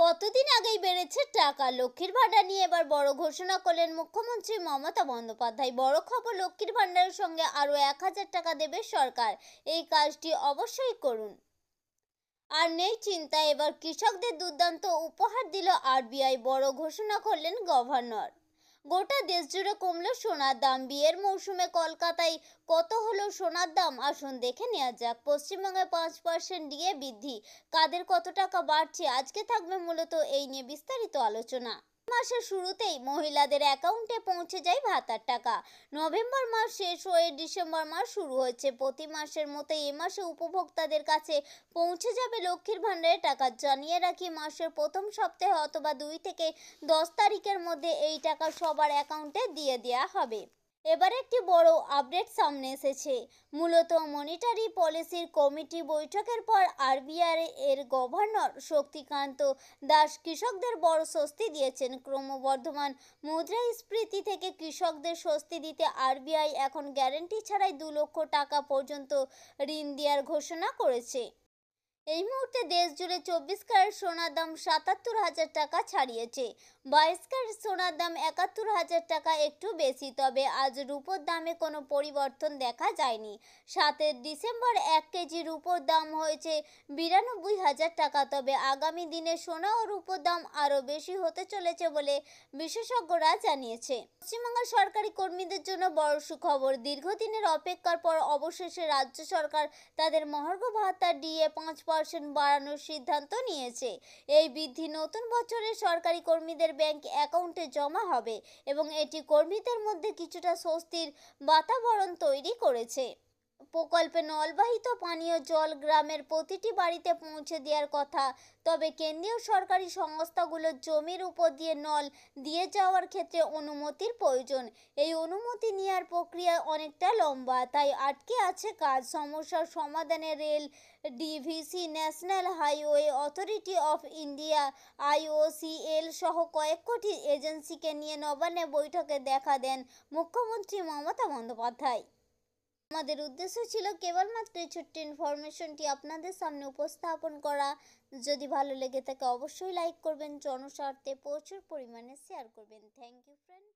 কতদিন আগেই বেড়েছে টাকা। লক্ষ্মীর ভাণ্ডার নিয়ে এবার বড় ঘোষণা করলেন মুখ্যমন্ত্রী মমতা বন্দ্যোপাধ্যায়। বড় খবর, লক্ষ্মীর ভাণ্ডারের সঙ্গে আরও 1,000 টাকা দেবে সরকার। এই কাজটি অবশ্যই করুন। আর নেই চিন্তা, এবার কৃষকদের দুর্দান্ত উপহার দিল আরবিআই। বড় ঘোষণা করলেন গভর্নর। গোটা দেশ জুড়ে কমলো সোনার দাম। বিয়ের মৌসুমে কলকাতায় কত হলো সোনার দাম, আসুন দেখে নেওয়া যাক। পশ্চিমবঙ্গে 5% ডিএ বৃদ্ধি, কাদের কত টাকা বাড়ছে, আজকে থাকবে মূলত এই নিয়ে বিস্তারিত আলোচনা। মাসের শুরুতেই মহিলাদের অ্যাকাউন্টে পৌঁছে যায় ভাতার টাকা। নভেম্বর মাস শেষ হয়ে ডিসেম্বর মাস শুরু হচ্ছে। প্রতি মাসের মতো এ মাসে উপভোক্তাদের কাছে পৌঁছে যাবে লক্ষ্মীর ভাণ্ডারের টাকা। জানিয়ে রাখি, মাসের প্রথম সপ্তাহে অথবা 2 থেকে 10 তারিখের মধ্যে এই টাকা সবার অ্যাকাউন্টে দিয়ে দেওয়া হবে। এবার একটি বড় আপডেট সামনে এসেছে। মূলত মনিটারি পলিসির কমিটি বৈঠকের পর আরবিআই এর গভর্নর শক্তিকান্ত দাস কৃষকদের বড় স্বস্তি দিয়েছেন। ক্রমবর্ধমান মুদ্রাস্ফীতি থেকে কৃষকদের স্বস্তি দিতে আরবিআই এখন গ্যারান্টি ছাড়াই 2 লক্ষ টাকা পর্যন্ত ঋণ দেওয়ার ঘোষণা করেছে। এই মুহূর্তে দেশ জুড়ে 24 ক্যারেট সোনার দাম 77,000 টাকা ছাড়িয়েছে। 22 ক্যারেট সোনার দাম 71,000 টাকা, একটু বেশি। তবে আজ রূপোর দামে কোনো পরিবর্তন দেখা যায়নি। 7 ডিসেম্বর 1 কেজি রূপোর দাম হয়েছে 92,000 টাকা। তবে আগামী দিনে সোনা ও রূপোর দাম আরও বেশি হতে চলেছে বলে বিশেষজ্ঞরা জানিয়েছে। পশ্চিমবঙ্গের সরকারি কর্মীদের জন্য বড় সুখবর। দীর্ঘদিনের অপেক্ষার পর অবশেষে রাজ্য সরকার তাদের মহার্ঘ ভাতা ডিএ 5% বাড়ানোর সিদ্ধান্ত নিয়েছে। এই বৃদ্ধি নতুন বছরে সরকারি কর্মীদের ব্যাংক অ্যাকাউন্টে জমা হবে এবং এটি কর্মীদের মধ্যে কিছুটা স্বস্তির বাতাবরণ তৈরি করেছে। প্রকল্পে নলবাহিত পানীয় জল গ্রামের প্রতিটি বাড়িতে পৌঁছে দেওয়ার কথা। তবে কেন্দ্রীয় সরকারি সংস্থাগুলোর জমির উপর দিয়ে নল দিয়ে যাওয়ার ক্ষেত্রে অনুমতির প্রয়োজন। এই অনুমতি নেওয়ার প্রক্রিয়া অনেকটা লম্বা, তাই আটকে আছে কাজ। সমস্যার সমাধানে rail, DVC, national highway authority of India, IOCL সহ কয়েক কোটি এজেন্সিকে নিয়ে নবান্নে বৈঠকে দেখা দেন মুখ্যমন্ত্রী মমতা বন্দ্যোপাধ্যায়। আমাদের উদ্দেশ্য ছিল কেবলমাত্র এই ছোট্ট ইনফরমেশনটি আপনাদের সামনে উপস্থাপন করা। যদি ভালো লেগে থাকে অবশ্যই লাইক করবেন, জনস্বার্থে প্রচুর পরিমাণে শেয়ার করবেন। Thank you friend.